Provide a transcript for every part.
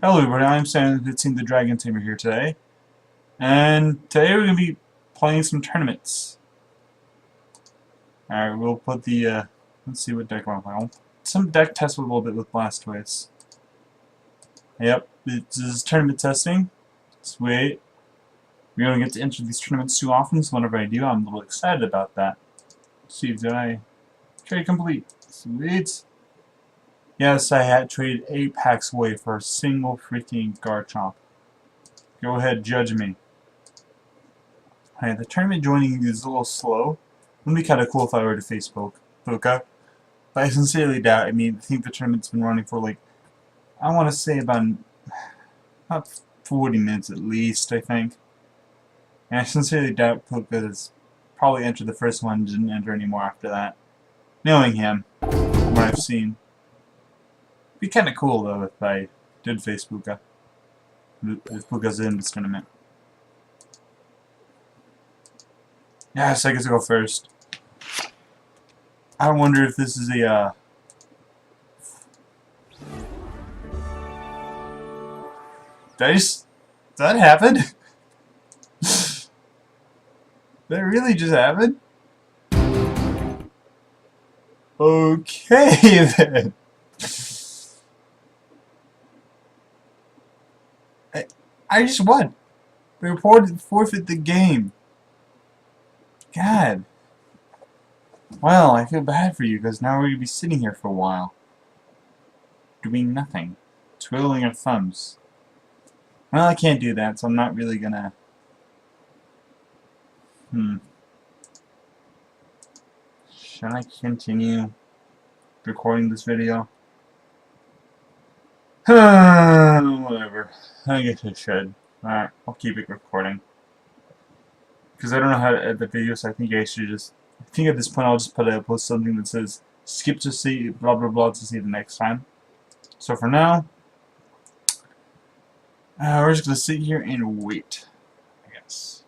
Hello everybody, I'm Sam, the Dragon Tamer here today. And today we're going to be playing some tournaments. Alright, we'll put the, let's see what deck we're playing. Some deck tests a little bit with Blastoise. Yep, this is tournament testing. Sweet. We don't get to enter these tournaments too often, so whenever I do, I'm a little excited about that. Let's see, did I trade complete? Sweet. Yes, I had traded 8 packs away for a single freaking Garchomp. Go ahead, judge me. Alright, the tournament joining is a little slow. It would be kind of cool if I were to face Puka. But I sincerely doubt. I mean, I think the tournament's been running for like, I want to say about 40 minutes at least, I think. And I sincerely doubt Puka has probably entered the first one and didn't enter anymore after that. Knowing him, from what I've seen. It'd be kind of cool though if I did face Puka. If Puka's in this tournament. Yes, I get to go first. I wonder if this is a, Did that happen? That really just happened? Okay, then. I just won. We reported forfeit the game. God. Well, I feel bad for you, because now we're going to be sitting here for a while. Doing nothing. Twiddling our thumbs. Well, I can't do that, so I'm not really gonna... Should I continue recording this video? Whatever. I guess I should. Alright, I'll keep it recording. Because I don't know how to edit the video, so I think I should just... I think at this point I'll just post something that says skip to see blah blah blah to see the next time. So for now, we're just going to sit here and wait, I guess.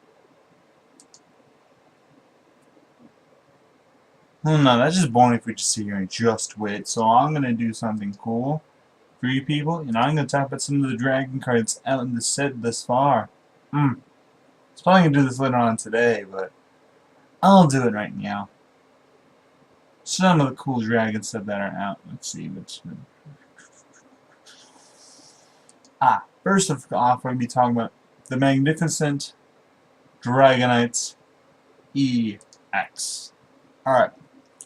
Oh no, that's just boring if we just sit here and just wait. So I'm going to do something cool for you people, and I'm going to tap at some of the dragon cards out in the set thus far. It's probably going to do this later on today, but I'll do it right now. Some of the cool dragon set that are out. Let's see which. First off, we're going to be talking about the Magnificent Dragonite EX. Alright.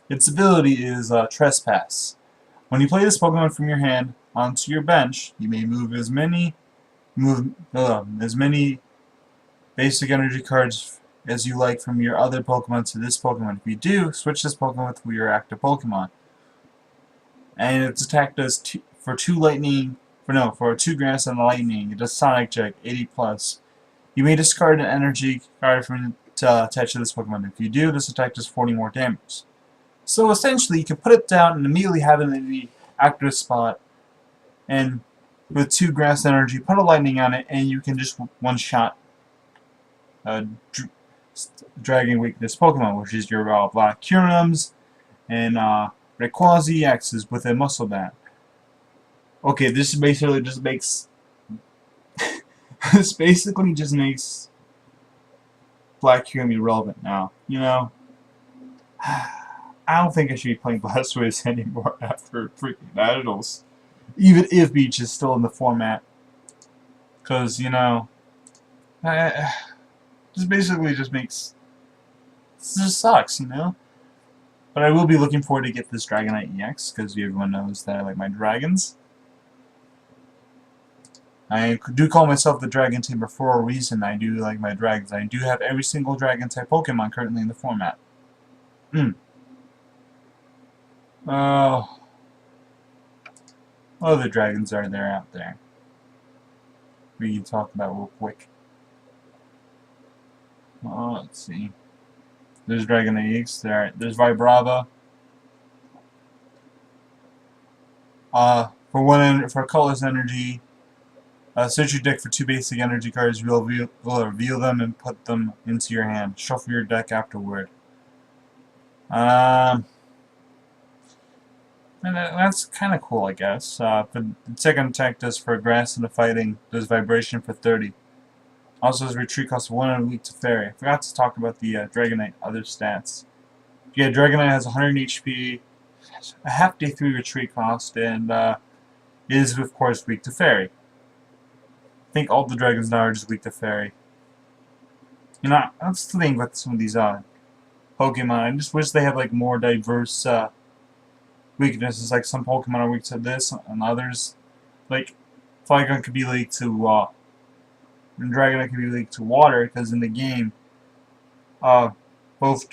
Its ability is Trespass. When you play this Pokemon from your hand onto your bench, you may move as many basic energy cards as you like from your other Pokemon to this Pokemon. If you do, switch this Pokemon with your active Pokemon. And its attack does for 2 grass and a lightning. It does Sonic Check, 80+. You may discard an energy card to attach to this Pokemon. If you do, this attack does 40 more damage. So essentially, you can put it down and immediately have it in the active spot, and with 2 grass energy, put a lightning on it, and you can just one-shot Dragon Weakness Pokemon, which is your Black Curums and Rayquaza EXs with a Muscle Bat. Okay, this basically just makes Black Curum irrelevant now. You know, I don't think I should be playing Blastoise anymore after freaking Nationals, even if Beach is still in the format, because you know, this basically just makes this just sucks, you know. But I will be looking forward to get this Dragonite EX, because everyone knows that I like my dragons. I do call myself the Dragon Tamer for a reason. I do like my dragons. I do have every single dragon type Pokemon currently in the format. What other dragons are there out there we can talk about real quick? Let's see. There's Dragonite EX. There's Vibrava. For colorless energy, search your deck for 2 basic energy cards. We'll reveal them and put them into your hand. Shuffle your deck afterward. And that's kind of cool, I guess. But the second attack does for grass and the fighting, does vibration for 30. Also has retreat cost 1 and weak to fairy. I forgot to talk about the Dragonite other stats. Yeah, Dragonite has 100 HP, a half day 3 retreat cost, and is of course weak to fairy. I think all the dragons now are just weak to fairy. You know, that's the thing with some of these Pokemon. I just wish they had like more diverse weaknesses. Like some Pokemon are weak to this, and others, like Flygon could be weak to and Dragonite could be weak to water, because in the game, both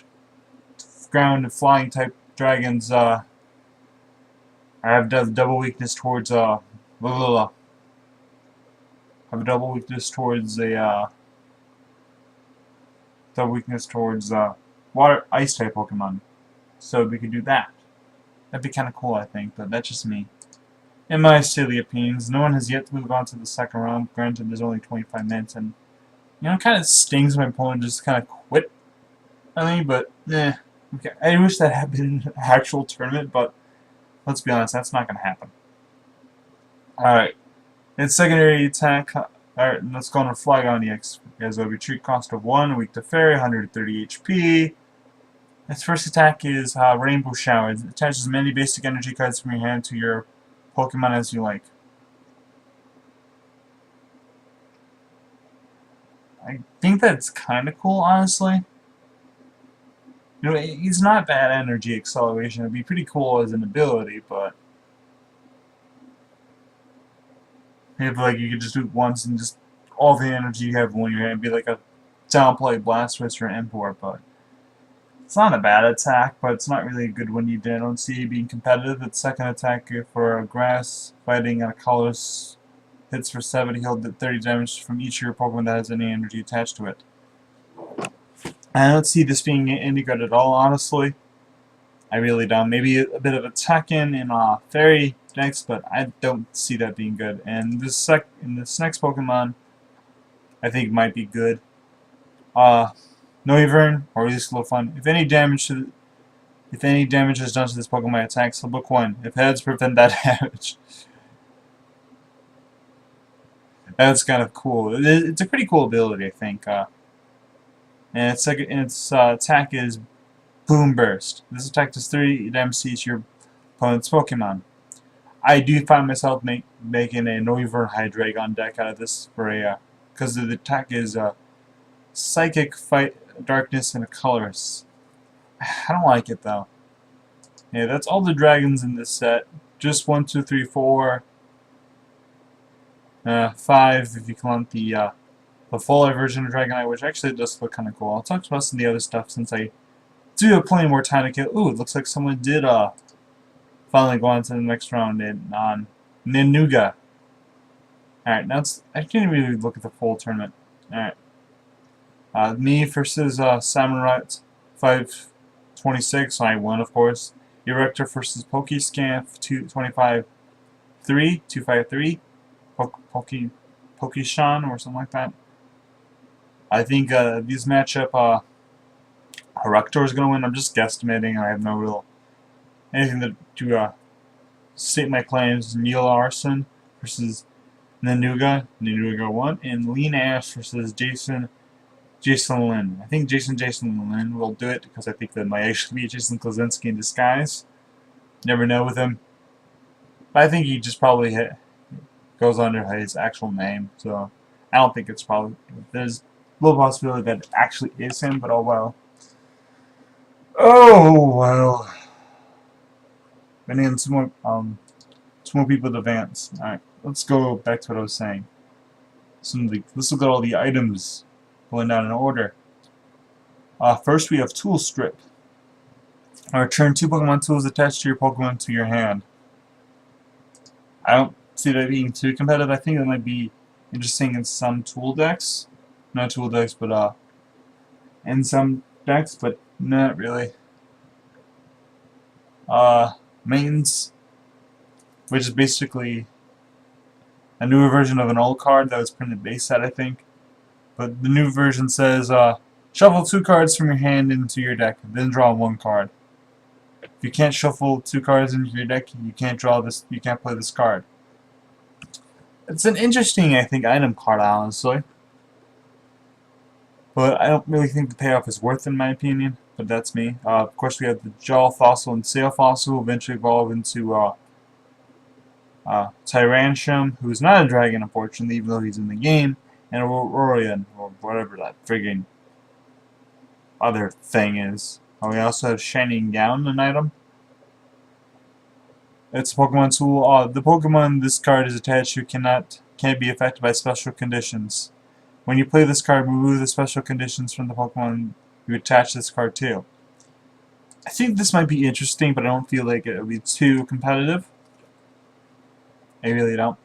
ground and flying type dragons have double weakness towards have a double weakness towards water ice type Pokemon. So we could do that. That'd be kind of cool, I think, but that's just me. In my silly opinions, no one has yet to move on to the second round. Granted, there's only 25 minutes, and you know, it kind of stings my opponent just kind of quit. I mean, but eh. Okay. I wish that had been an actual tournament, but let's be honest, that's not going to happen. Alright. Its secondary attack. Alright, let's go on to Flygon EX. It has a retreat cost of 1, weak to fairy, 130 HP. Its first attack is Rainbow Shower. It attaches as many basic energy cards from your hand to your Pokemon as you like. I think that's kind of cool, honestly. You know, he's not bad energy acceleration. It'd be pretty cool as an ability, but if like you could just do it once and just all the energy you have in your hand, be like a downplay Blastoise or an Import, but it's not a bad attack, but it's not really a good one either. I don't see it being competitive. Its second attack for grass fighting and a colorless hits for 70, he'll do 30 damage from each of your Pokemon that has any energy attached to it. I don't see this being any good at all, honestly. I really don't. Maybe a bit of attack-in Fairy next, but I don't see that being good. And this next Pokemon, I think might be good. Noivern, or at least a little fun. If any damage is done to this Pokemon attack, so book 1. If heads, prevent that damage. That's kind of cool. It's a pretty cool ability, I think. And its attack is Boom Burst. This attack does 3 damage to each of your opponent's Pokemon. I do find myself making a Noivern Hydreigon deck out of this for a because the attack is Psychic, Fight, Darkness, and a Colorless. I don't like it though. Yeah, that's all the dragons in this set. Just 1, 2, 3, 4, 5 if you count the full version of Dragonite, which actually does look kind of cool. I'll talk about some of the other stuff since I do have plenty more time to kill. Ooh, it looks like someone did finally go on to the next round on Ninuga. Alright, now I can't really look at the full tournament. Alright. Me versus Samurai 526. I won, of course. Erector versus Pokescamp 253. Pokeshan or something like that. I think this matchup, Erector is going to win. I'm just guesstimating. I have no real anything to state my claims. Neil Arson versus Ninuga. Ninuga won. And Lean Ash versus Jason Lin. I think Jason Lin will do it because I think that might actually be Jason Klasinski in disguise. Never know with him. But I think he just probably goes under his actual name. So I don't think it's probably. There's a little possibility that it actually is him, but oh well. Oh well. And then some more people to advance. Alright, let's go back to what I was saying. Let's look at all the items going down in order. First we have Tool Strip. Return 2 Pokemon tools attached to your Pokemon to your hand. I don't see that being too competitive. I think that might be interesting in some tool decks. Not tool decks, but in some decks, but not really. Maintenance, which is basically a newer version of an old card that was printed base set, I think. But the new version says, shuffle 2 cards from your hand into your deck, then draw 1 card. If you can't shuffle 2 cards into your deck, you can't draw this. You can't play this card. It's an interesting, I think, item card, honestly. But I don't really think the payoff is worth it, in my opinion. But that's me. Of course, we have the Jaw Fossil and Sail Fossil, eventually evolve into Tyrantrum, who's not a dragon, unfortunately, even though he's in the game, and Aurorian, or whatever that friggin' other thing is. We also have Shining Gown, an item. It's a Pokemon tool. The Pokemon this card is attached to can't be affected by special conditions. When you play this card, remove the special conditions from the Pokemon you attach this card to. I think this might be interesting, but I don't feel like it would be too competitive. I really don't.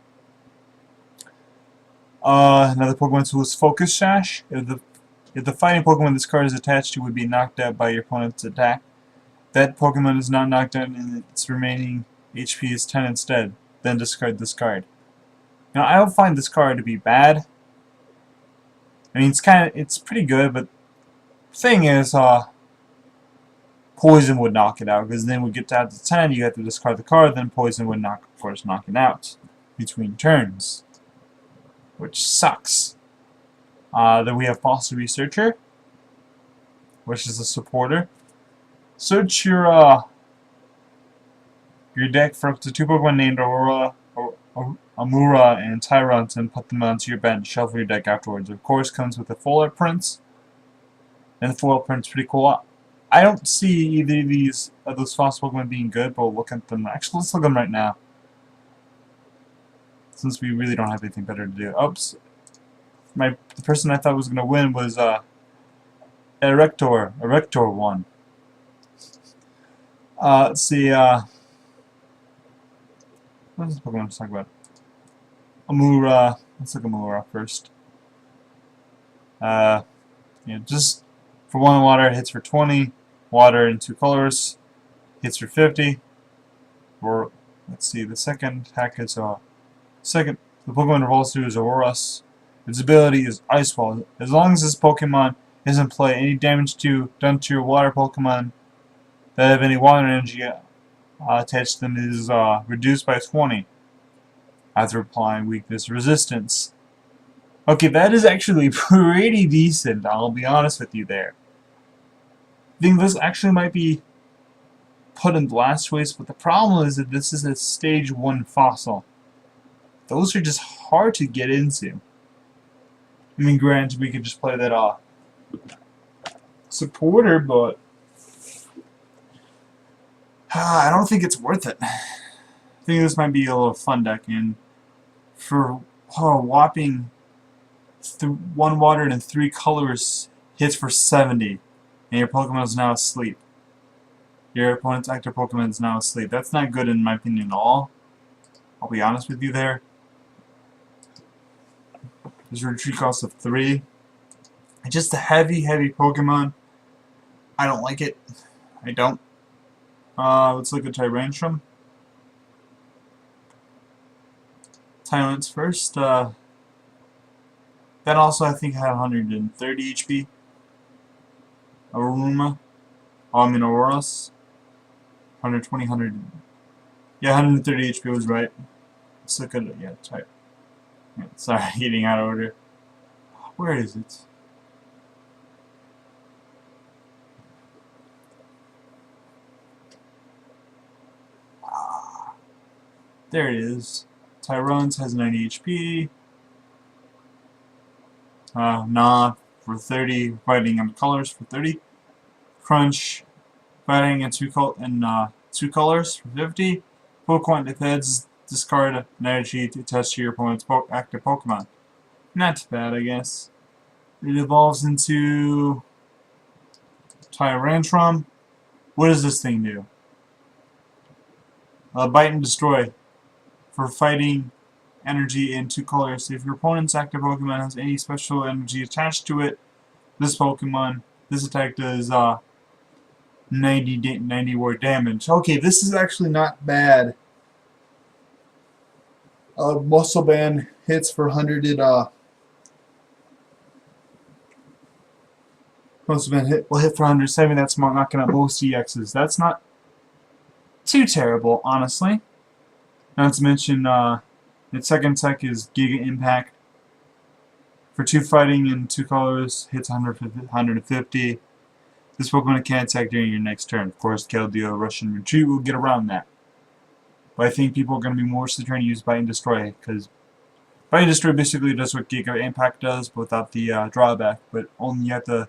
Another Pokemon tool is Focus Sash. If the fighting Pokemon this card is attached to would be knocked out by your opponent's attack, that Pokemon is not knocked out and its remaining HP is 10 instead. Then discard this card. Now, I don't find this card to be bad. I mean, it's pretty good, but the thing is, Poison would knock it out, because then we get down to 10, you have to discard the card, then Poison would knock it out between turns, which sucks. Then we have Fossil Researcher, which is a supporter. Search your deck for up to 2 Pokemon named Aurora, Amura, and Tyrant, and put them onto your bench. Shuffle your deck afterwards. Of course, comes with a full art print, and the full art print's pretty cool. I don't see either of those fossil Pokemon being good, but we'll look at them. Actually, let's look at them right now, since we really don't have anything better to do. Oops. The person I thought was going to win was Erector. Erector won. Let's see. What is this Pokemon I'm talking about? Amura. Let's look at Amura first. Yeah, just for 1 water, hits for 20. Water in 2 colors, hits for 50. Or let's see, the second attack is the Pokemon evolves to is Aurorus. Its ability is Ice Wall. As long as this Pokemon is in play, any damage done to your water Pokemon that have any water energy attached to them is reduced by 20 after applying weakness resistance. Okay, that is actually pretty decent, I'll be honest with you there. I think this actually might be put in Blastoise, but the problem is that this is a stage 1 fossil. Those are just hard to get into. I mean, granted, we could just play that supporter, but I don't think it's worth it. I think this might be a little fun deck, and for whopping 1 water and 3 colors hits for 70. And your Pokemon is now asleep. Your opponent's active Pokemon is now asleep. That's not good in my opinion at all. I'll be honest with you there. There's a retreat cost of 3. It's just a heavy Pokemon. I don't like it. I don't. Let's look at Tyrantrum. Tyrants first. That also I think had 130 HP. Aurorus. 120, 100. Yeah, 130 HP was right. Let's look at it. Yeah, type. Yeah, sorry, getting out of order. Where is it? There it is. Tyrants has 90 HP. Nah, for 30. Fighting on colors for 30. Crunch, fighting in 2 colors for 50. Pokemon defends, discard an energy to attach to your opponent's active Pokemon. Not bad, I guess. It evolves into Tyrantrum. What does this thing do? Bite and Destroy. For fighting energy in 2 colors. If your opponent's active Pokemon has any special energy attached to it, this attack does 90 ward damage. Okay, this is actually not bad. Muscle Band hits for 100. Muscle Band will hit for 170. That's knocking out most EXs. That's not too terrible, honestly. Not to mention, its second tech is Giga Impact. For 2 fighting and 2 colors, hits 150. This Pokemon can attack during your next turn. Of course, Keldeo Russian Retreat will get around that. But I think people are going to be mostly trying to use Bite and Destroy, because Bite and Destroy basically does what Giga Impact does, but without the drawback. But only you have to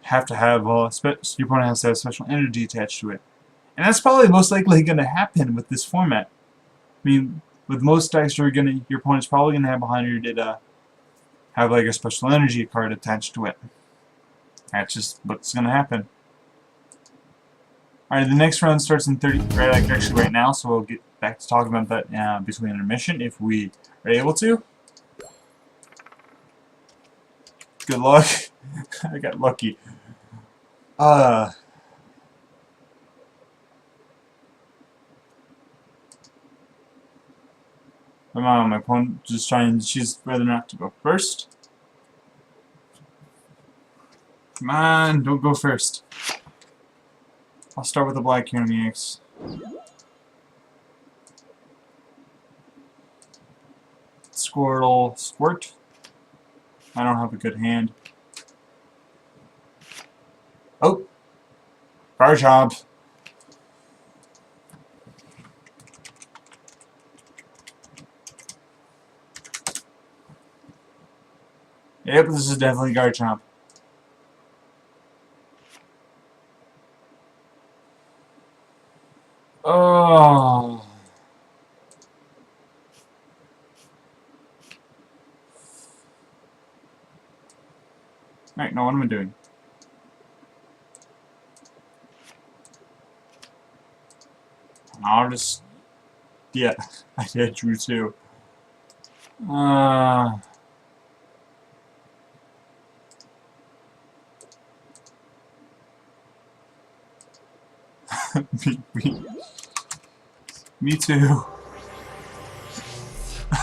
have your opponent has to have special energy attached to it. And that's probably most likely going to happen with this format. I mean, with most decks, your opponent's probably going to have 100 have like a special energy card attached to it. That's just what's going to happen. Alright, the next round starts in 30, actually right now, so we'll get back to talking about that between intermission if we are able to. Good luck. I got lucky. Come on, my opponent just trying to choose whether or not to go first. Come on, don't go first. I'll start with the black here on the X. Squirtle, Squirt. I don't have a good hand. Oh! Garchomp. Yep, this is definitely Garchomp. Oh. Right, now what am I doing? I'll just... Yeah, I did Drew too. Me too.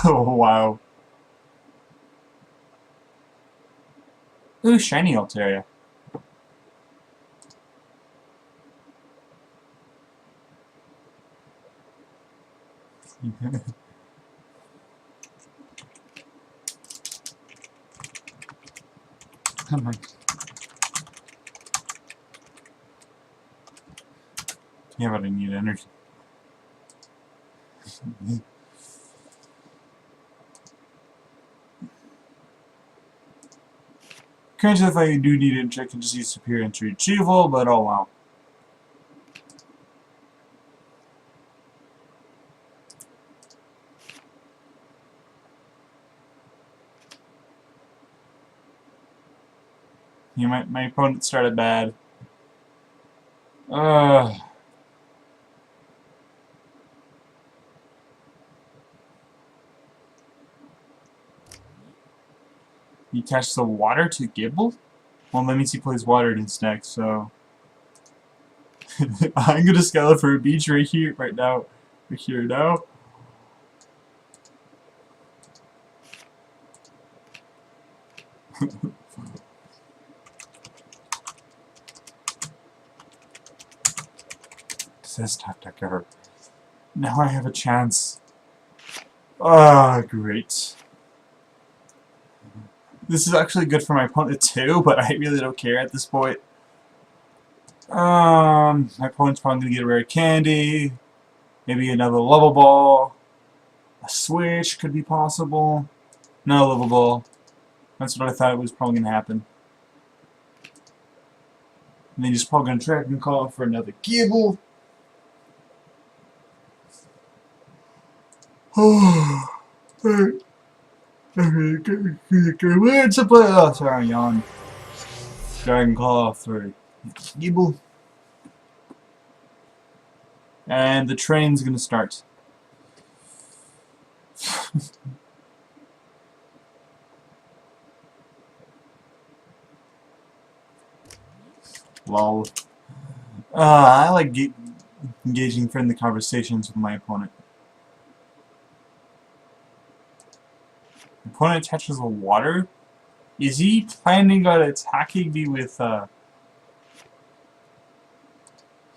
Oh, wow. Ooh, shiny Altaria. Come on. Yeah, but I need energy. Currently, if I do need it, I can just use Superior Entry Retrieval, but oh well. Yeah, my opponent started bad. He attached the water to Gibble? Well, that means he plays water in his deck, so... I'm gonna scout for a beach right here, right now. Right here now. This tactic ever. Now I have a chance. Ah, great. This is actually good for my opponent too, but I really don't care at this point. My opponent's probably gonna get a rare candy, maybe another level ball, a switch could be possible. No level ball. That's what I thought was probably gonna happen. And then he's probably gonna Dragon Call for another Gibble. Oh, where's the play? Oh, sorry, yawn. Dragon Call for Gibble. And the train's gonna start. Lol. I like engaging friendly conversations with my opponent. Opponent attaches the water? Is he planning on attacking me with,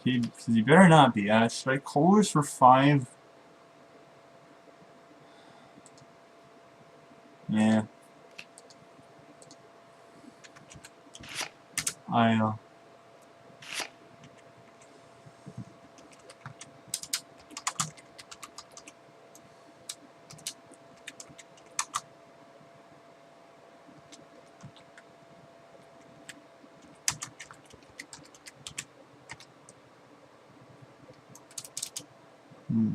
You better not be. Should I Colors for 5? Yeah. I hmm.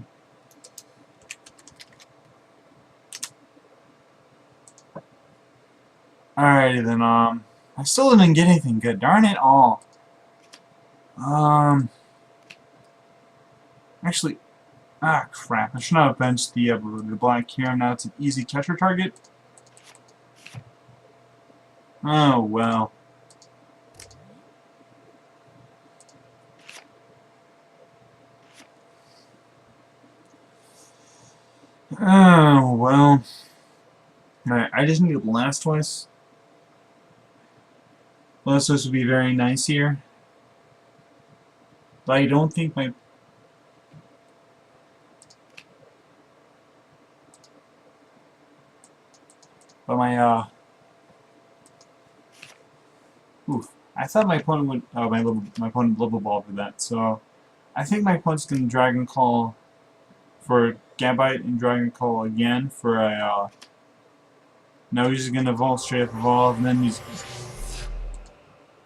Alrighty then, I still didn't get anything good, darn it all. Actually, crap, I should not have benched the black here, now it's an easy catcher target. Oh, well. Oh, well. Alright, I just need to blast twice. Blast twice would be very nice here. But I don't think my... But my, oof. I thought my opponent would... Oh, my opponent level ball for that, so... I think my opponent's gonna Dragon Call for Gambite and Dragon Call again for a, no, he's just gonna evolve, straight up evolve, and then he's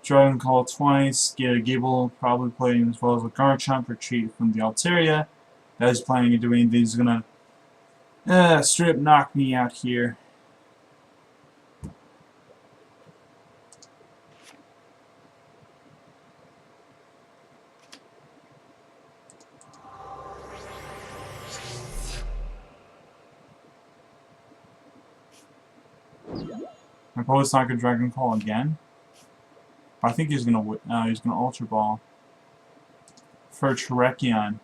Dragon Call twice, get a Gable, probably playing as well as a Garchomp, retreat from the Altaria. That is planning to do anything, he's gonna straight up knock me out here. My opponent's not gonna Dragon Call again. I think he's gonna Ultra Ball for Terrakion,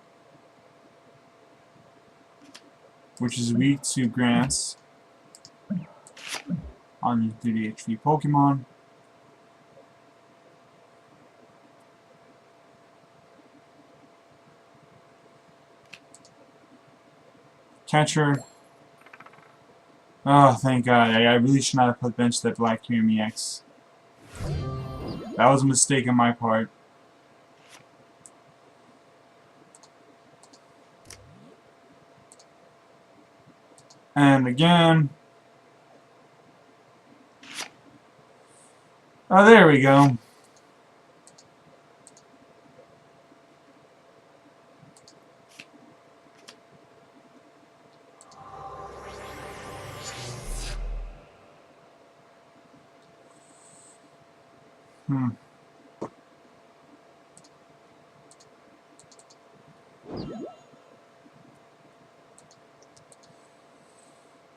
which is weak to Grass on 30 HP Pokemon. Catcher. Oh, thank God. I really should not have put bench that Black Kirimi X. That was a mistake on my part. And again. Oh, there we go.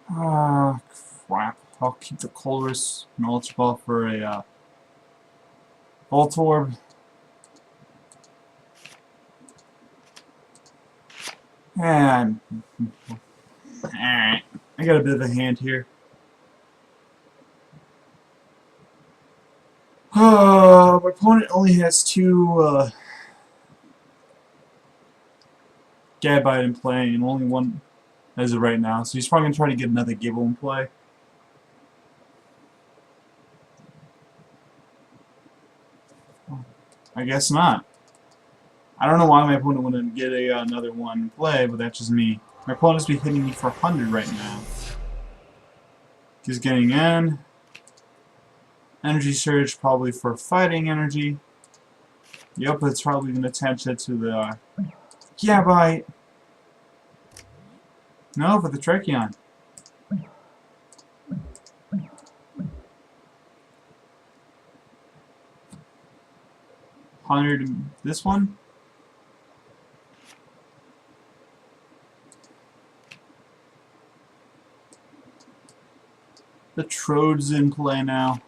Ah, crap. I'll keep the Colress and Ultra Ball for a Voltorb. And alright, I got a bit of a hand here. My opponent only has 2 Gabite in play and only 1 as of right now, so he's probably gonna try to get another Gibble in play. I guess not. I don't know why my opponent wouldn't get another one in play, but that's just me. My opponent's be hitting me for 100 right now. He's getting in. Energy Surge probably for fighting energy. Yep, it's probably going to attach it to the Gabite. No, for the Tracheon. This one? The Trode's in play now.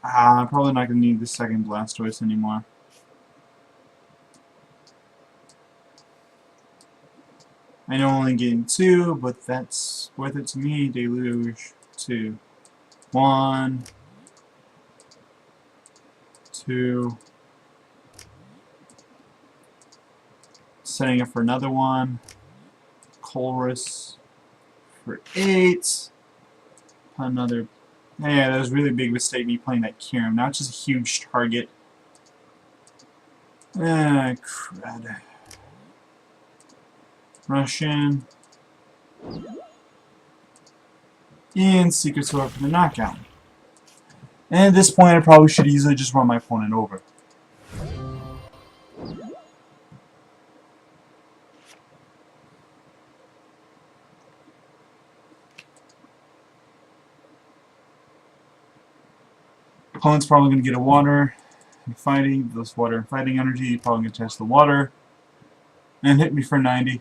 I'm probably not going to need the second Blastoise anymore. I know I'm only getting 2, but that's worth it to me. Deluge 2. 1, 2. Setting up for another one. Chorus for 8. Another. Yeah, that was a really big mistake, me playing that Kirim. Now it's just a huge target. Crud. Russian. And Secret Sword for the knockout. And at this point, I probably should easily just run my opponent over. Opponent's probably going to get a water and fighting. This water and fighting energy. Probably going to test the water. And hit me for 90.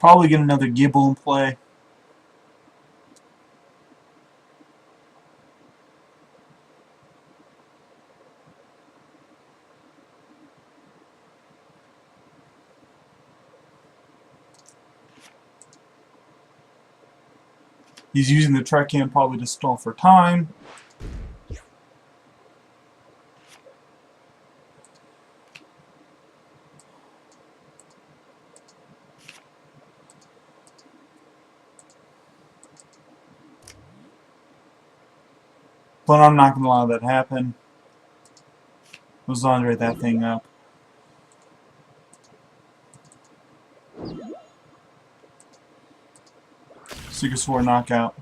Probably get another Gibble in play. He's using the Trekant probably to stall for time. But I'm not going to allow that to happen. Let's laundry that thing up. Secret Sword knockout.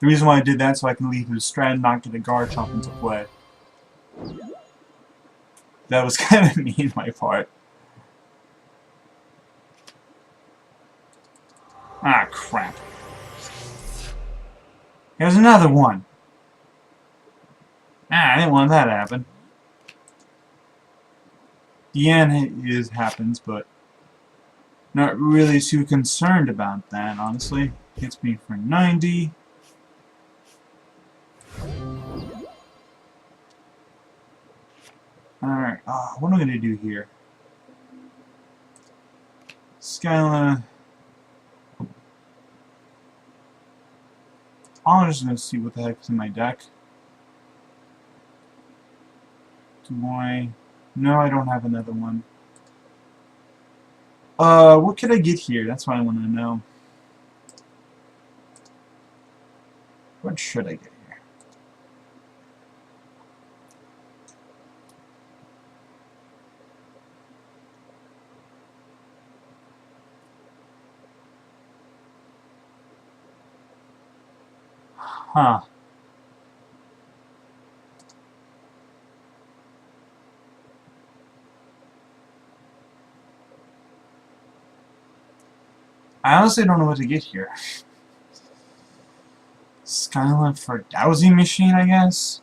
The reason why I did that so I can leave his Strand not get a guard chop into play. That was kind of mean my part. Ah, crap. Here's another one. Ah, I didn't want that to happen. The end happens, but not really too concerned about that, honestly. Hits me for 90. Alright, what am I going to do here? Skyla. I'm just going to see what the heck's in my deck. Do I... No, I don't have another one. What could I get here? That's what I want to know. What should I get here? Huh. I honestly don't know what to get here. Skyline for dowsing machine, I guess?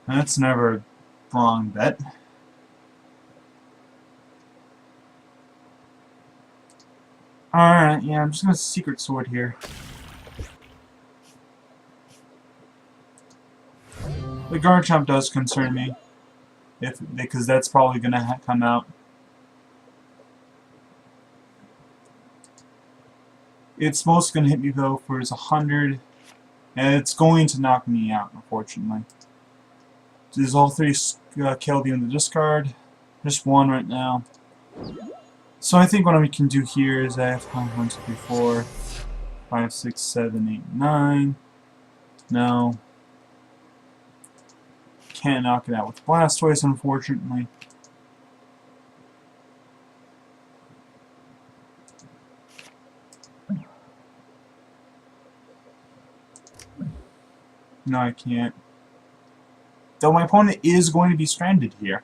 That's never a wrong bet. Alright, yeah, I'm just gonna Secret Sword here. The guard chomp does concern me, because that's probably gonna come out. It's most gonna hit me though for 100, and it's going to knock me out, unfortunately. There's all 3 Kelby in the discard, just 1 right now. So I think what we can do here is I have 1, 2, 3, 4, 5, 6, 7, 8, 9. No. Can't knock it out with Blastoise, unfortunately. No, I can't. Though my opponent is going to be stranded here.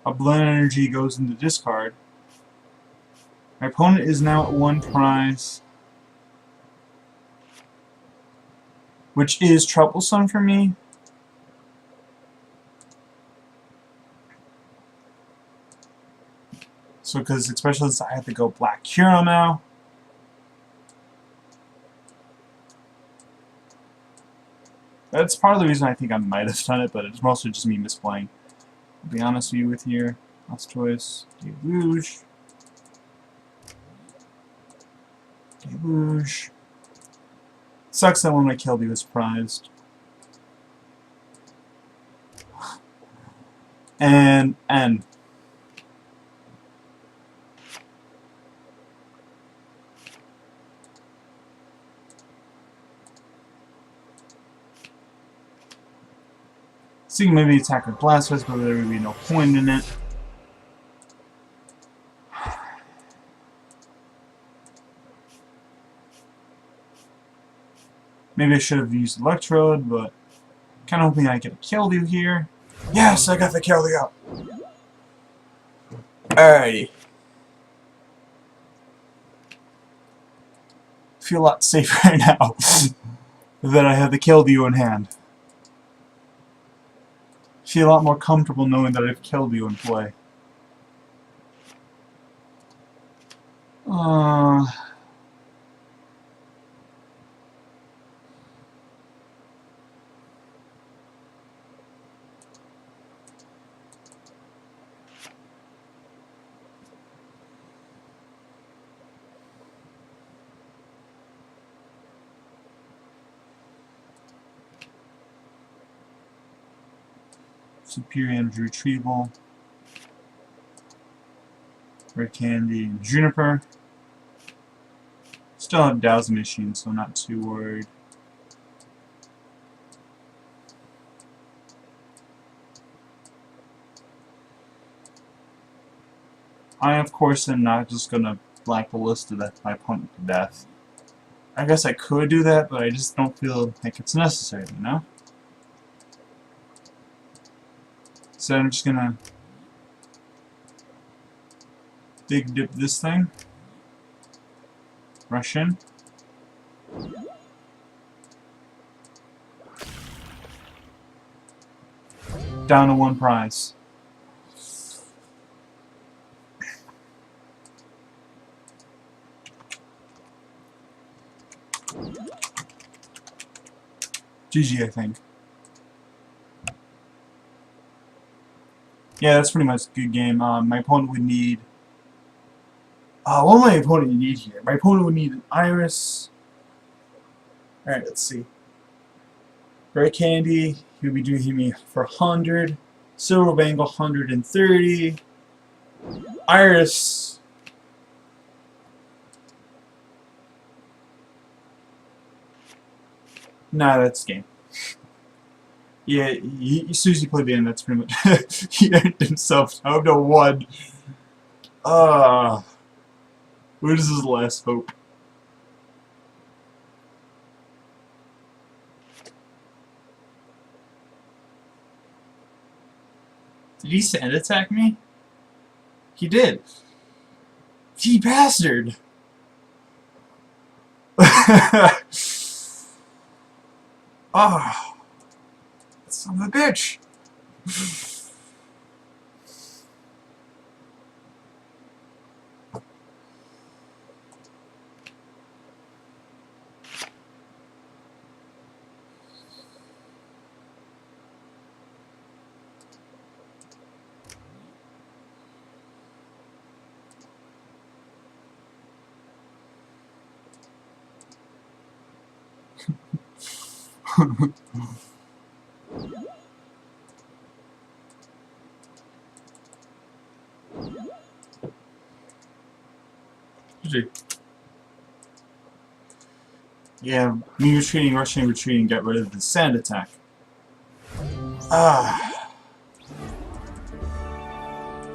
A blend energy goes into discard. My opponent is now at 1 prize, which is troublesome for me. So, because especially since I have to go Black Hero now. That's part of the reason I think I might have done it, but it's mostly just me misplaying. To be honest with you here. Last choice. Deluge. Deluge. Sucks that when I killed he was prized. And N. So you can maybe attack with Blastoise, but there would be no point in it. Maybe I should have used Electrode, but kind of hoping I get a Keldeo here. Yes, I got the Keldeo! Alrighty. Feel a lot safer right now that I have the Keldeo in hand. Feel a lot more comfortable knowing that I have Keldeo in play. Superior Energy Retrieval, Red Candy, and Juniper. Still have Dowsing Machine, so I'm not too worried. I, of course, am not just gonna Black Ballista my opponent to death. I guess I could do that, but I just don't feel like it's necessary, you know? So I'm just gonna dig dip this thing. Rush in. Down to 1 prize. GG, I think. Yeah, that's pretty much a good game. My opponent would need... what would my opponent need here? My opponent would need an Iris. Alright, let's see. Red Candy, he would be doing me for 100. Silver Bangle, 130. Iris... Nah, that's game. Yeah, as soon as he played the end, that's pretty much he earned himself down to 1. Where's his last hope? Did he sand attack me? He did. He bastard! Ah. Son of a bitch! Yeah, me retreating, rushing, retreating, get rid of the sand attack.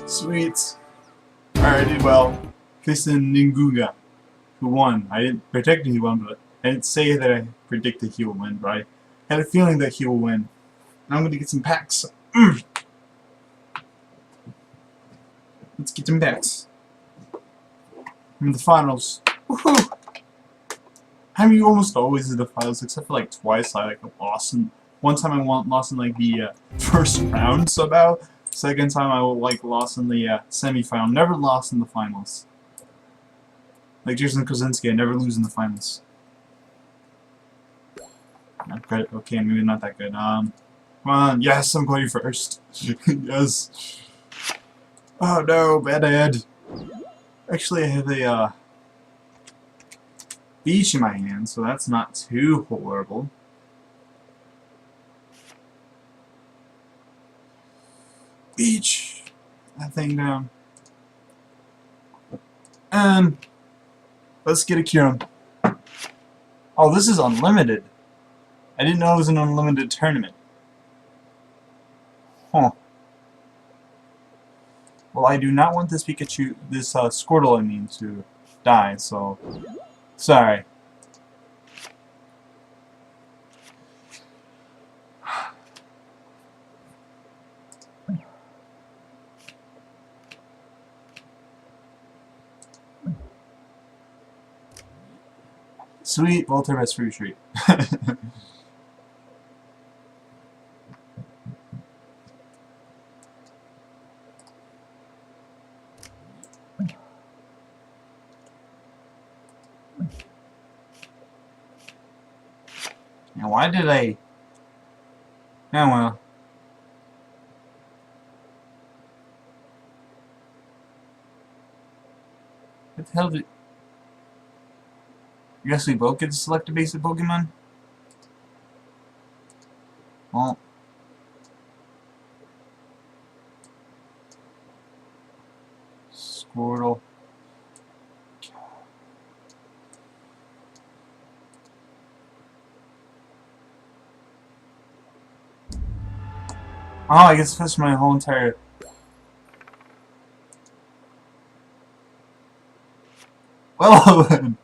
Sweet. Alright, did well. Facing Ninguga, who won. I didn't predict he won, but I didn't say that I predicted he will win, but I had a feeling that he will win. Now I'm gonna get some packs. Let's get some packs. I'm in the finals. Woohoo! I mean, almost always in the finals, except for like twice I lost. And one time I lost in like the first round somehow. Second time I lost in the semi-final. Never lost in the finals. Like Jason Kozinski, I never lose in the finals. Not good. Okay, maybe not that good. Come on, yes, I'm going first. Yes. Oh no, bad ad. Actually, I have a beach in my hand, so that's not too horrible. Beach. That thing down. And let's get a Kyurem. Oh, this is unlimited. I didn't know it was an unlimited tournament. Huh. Well, I do not want this Pikachu, this Squirtle, I mean, to die, so... Sorry. Sweet, Volter's free treat. Now, why did I... Oh, well. What the hell did... I guess we both get to select a basic Pokemon? Well... Squirtle. Oh, I guess that's my whole entire... Well, then.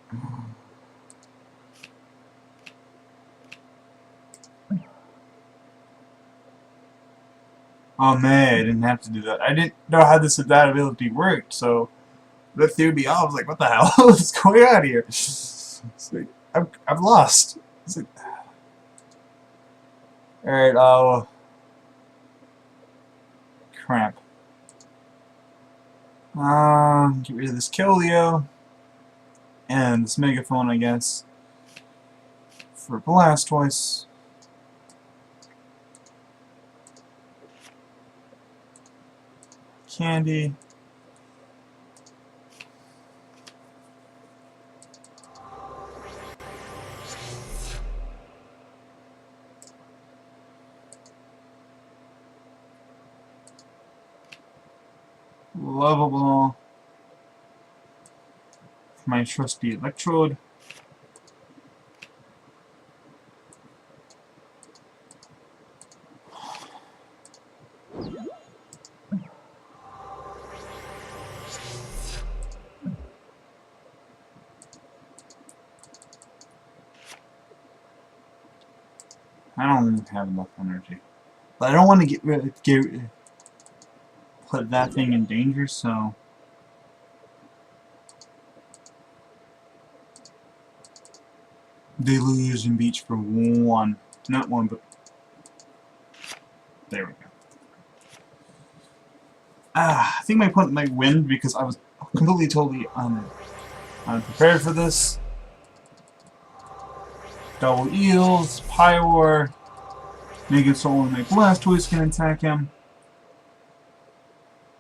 Oh man, I didn't have to do that. I didn't know how this adaptability worked, so that threw me off. I was like, what the hell? What's going on here? It's like, I'm lost. It's like, alright, crap. Get rid of this Keldeo. And this Megaphone, I guess. For Blastoise. Candy. Lovable. My trusty Electrode. I don't have enough energy. But I don't want to put that thing in danger, so... Deluge and Beach for one. Not one, but... There we go. I think my opponent might win because I was completely, totally unprepared for this. Double Eels, Pyroar, Mega Soul and my Blastoise can attack him.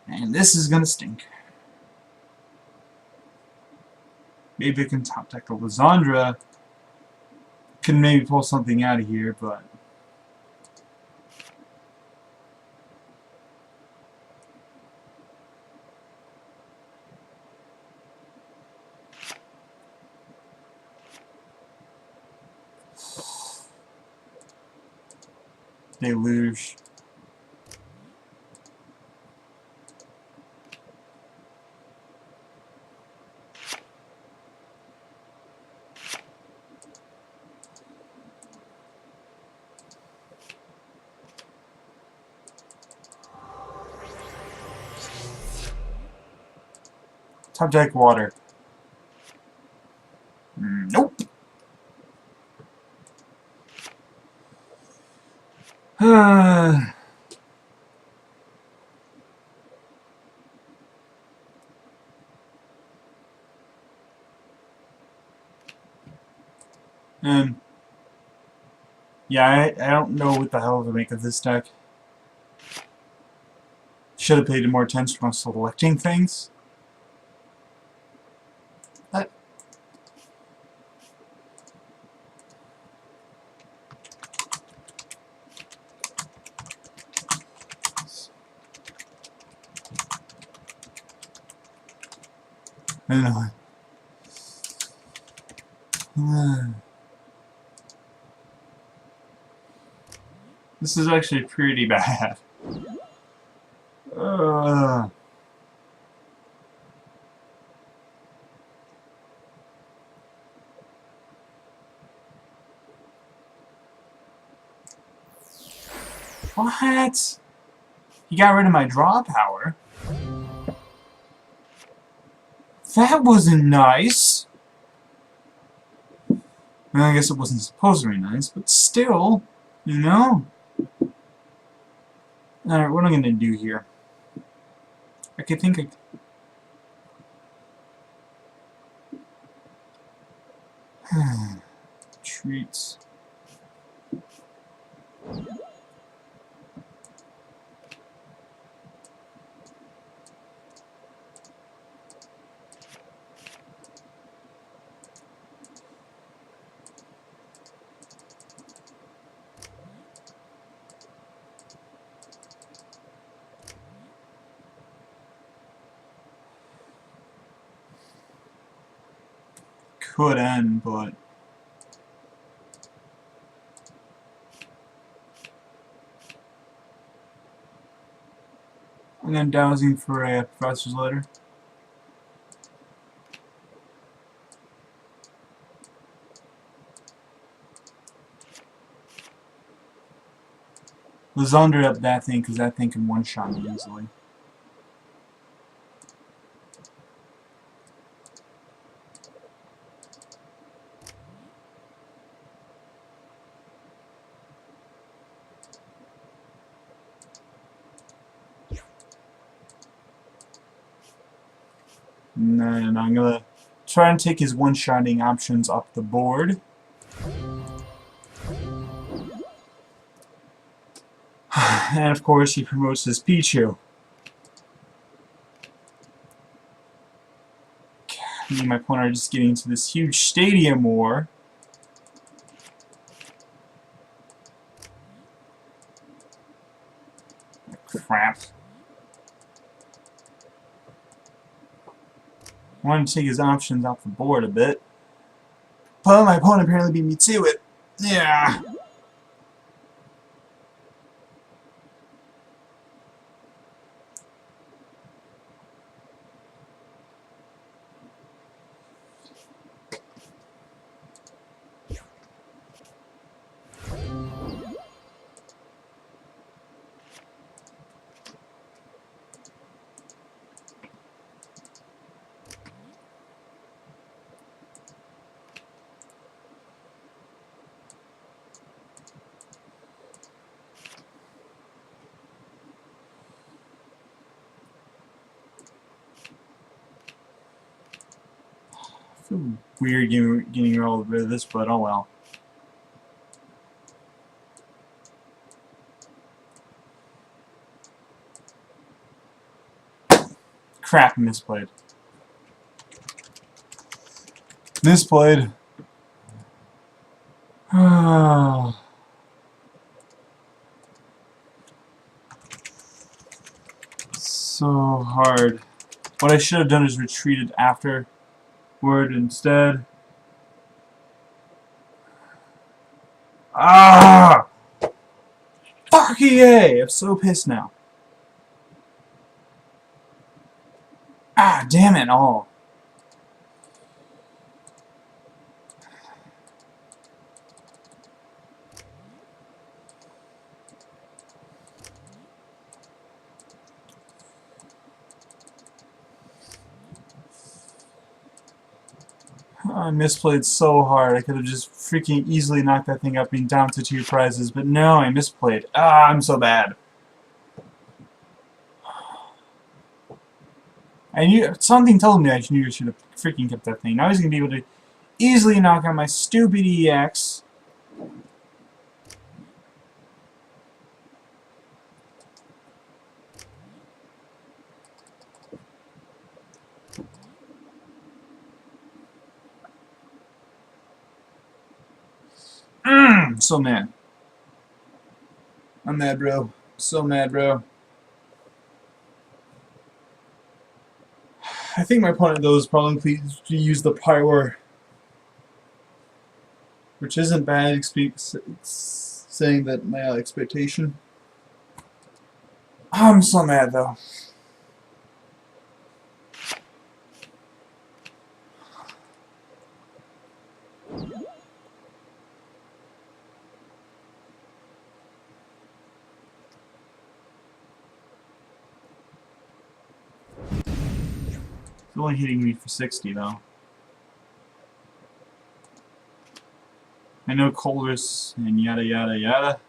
And this is gonna stink. Maybe I can top deck a Lysandra. Can maybe pull something out of here, but... Deluge. Top deck water. Nope. And Yeah, I don't know what the hell to make of this deck. Should have paid more attention on selecting things. That I don't know. This is actually pretty bad. What? He got rid of my draw power? That wasn't nice! Well, I guess it wasn't supposed to be nice, but still, you know? Alright, what am I gonna do here? I could think treats. Could end, but I'm gonna dowsing for a professor's letter. Let's under up that thing, because that thing can one-shot me easily. And then I'm gonna try and take his one-shotting options up the board. And of course he promotes his Pichu. Me and my opponent are just getting into this huge stadium war. Crap. I wanted to take his options off the board a bit. But my opponent apparently beat me to it. Yeah. I feel weird getting all rid of this, but oh well. Crap, misplayed. Misplayed. So hard. What I should have done is retreated afterward instead. Ah! Fuck EA! I'm so pissed now. Ah, damn it all. I misplayed so hard. I could have just freaking easily knocked that thing up, being down to 2 prizes, but no, I misplayed. Ah, I'm so bad. I knew something told me I should have freaking kept that thing. Now he's gonna be able to easily knock out my stupid EX. So mad. I'm mad, bro. So mad, bro. I think my opponent, though, is probably pleased to use the Pyro, which isn't bad, saying that my expectation. I'm so mad, though. It's only hitting me for 60, though. I know Colress and yada yada yada.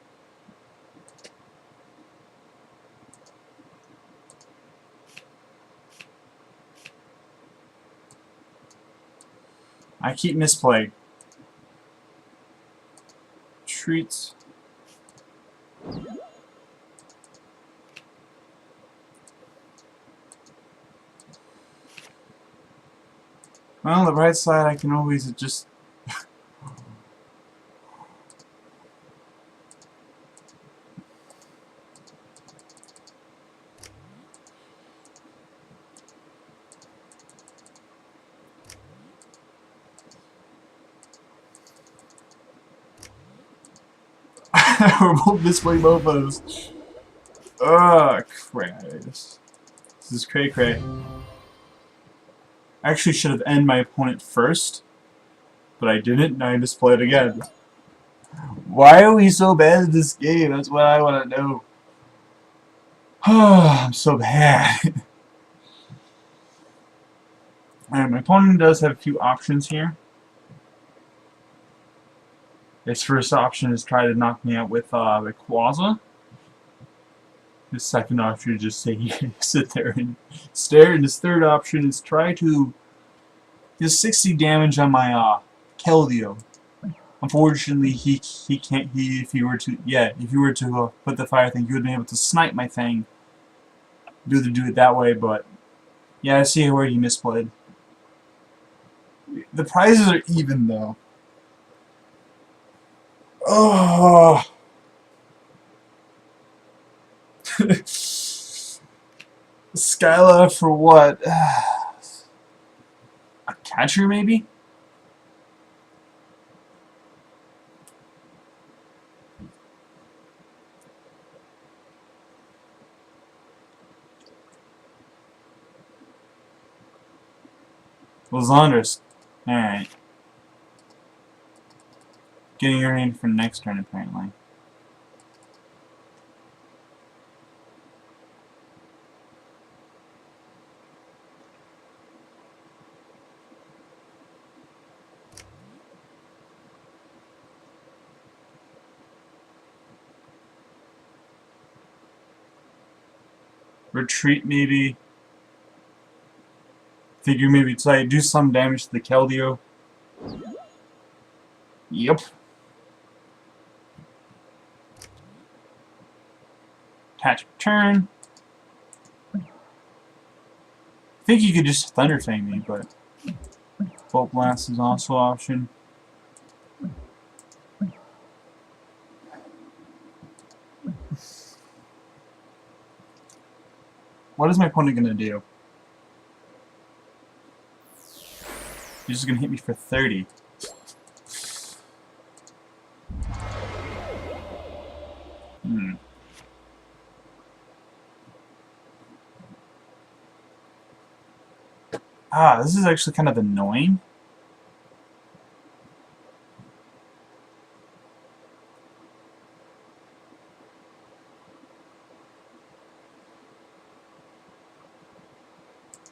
I keep misplaying. Treats. Well, on the bright side, I can always just... We're both misplaying both of those. Ugh, crap. This is cray cray. I actually should have ended my opponent first, but I didn't, and I misplayed again. Why are we so bad at this game? That's what I want to know. I'm so bad. Alright, my opponent does have a few options here. His first option is try to knock me out with Rayquaza. His second option is just sit there and stare. And his third option is try to do 60 damage on my Keldeo. Unfortunately, he can't. If he were to put the fire thing, he would be able to snipe my thing. Do it that way, but yeah, I see where he misplayed. The prizes are even though. Oh. Skyla for what? A catcher, maybe? Lysandre's. Alright. Getting your hand for next turn, apparently. Retreat, maybe. Figure maybe try to do some damage to the Keldeo. Yep. Attach turn. I think you could just Thunder Fang me, but Bolt Blast is also an option. What is my opponent gonna do? He's just gonna hit me for 30. This is actually kind of annoying.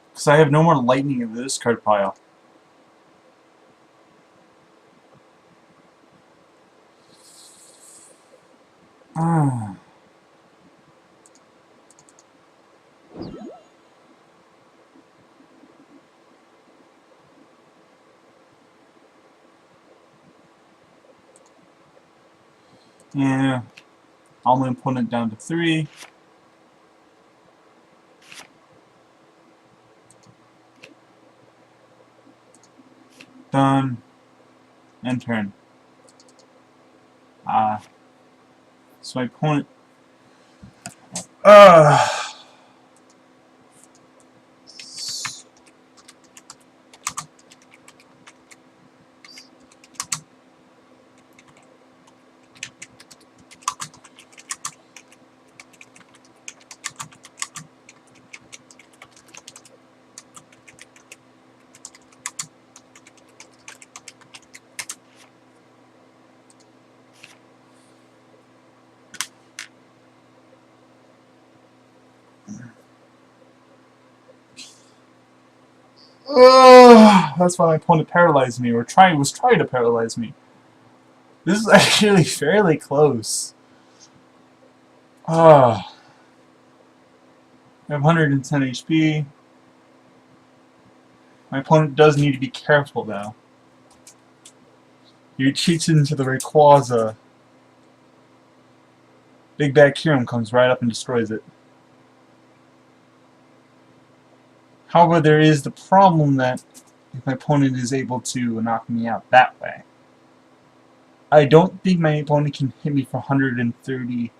Because I have no more lightning in this card pile. Yeah. I'll my opponent down to 3. Done. And turn. So my opponent... Uh, that's why my opponent paralyzed me, or was trying to paralyze me. This is actually fairly close. I have 110 HP. My opponent does need to be careful, though. He cheats into the Rayquaza. Big Bad Kyurem comes right up and destroys it. However, there is the problem that if my opponent is able to knock me out that way, I don't think my opponent can hit me for 130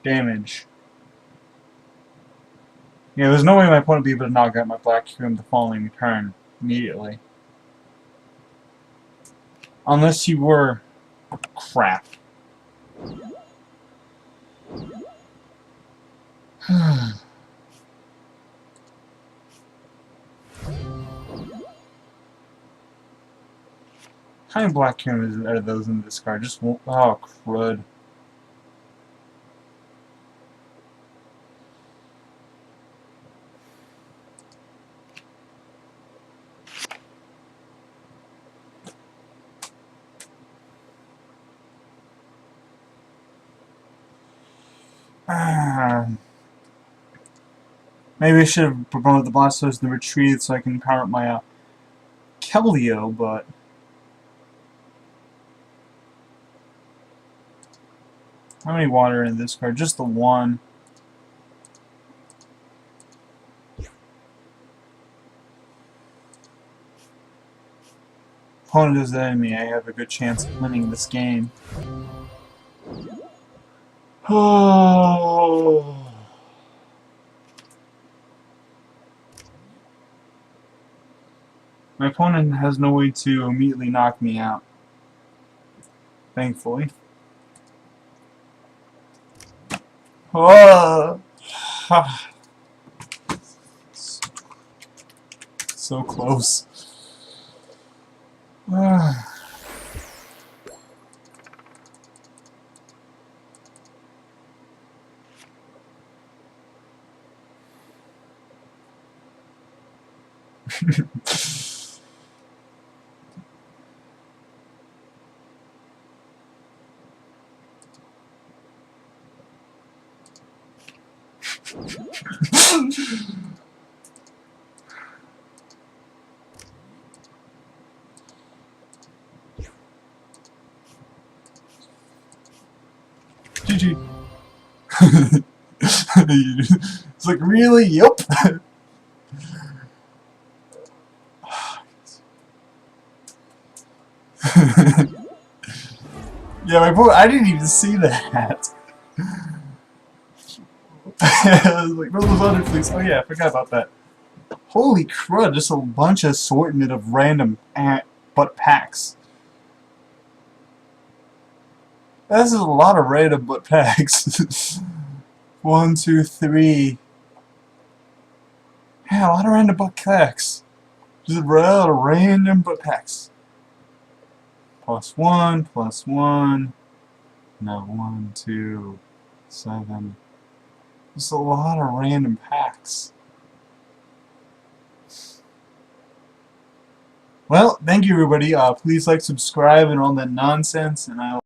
damage. Yeah, there's no way my opponent would be able to knock out my Black Kyurem the following turn immediately. Unless you were... crap. How many Black Kyurem are those in this card? Just one... oh, crud. Maybe I should have promoted the Blastoise and the Retreat so I can power up my Keldeo, but... how many water in this card? Just the one. Opponent is the enemy. I have a good chance of winning this game. Oh. My opponent has no way to immediately knock me out. Thankfully. Oh. So close. GG. It's like, really? Yup. Yeah, my boy, I didn't even see that. I was like, roll those other please. Oh yeah, I forgot about that. Holy crud, just a bunch of assortment of random butt packs. This is a lot of random butt packs. 1, 2, 3. Yeah, a lot of random butt packs. Just a lot of random butt packs. +1, +1. No, 1, 2, 7. Just a lot of random packs. Well, thank you everybody. Please like, subscribe, and all that nonsense, and I'll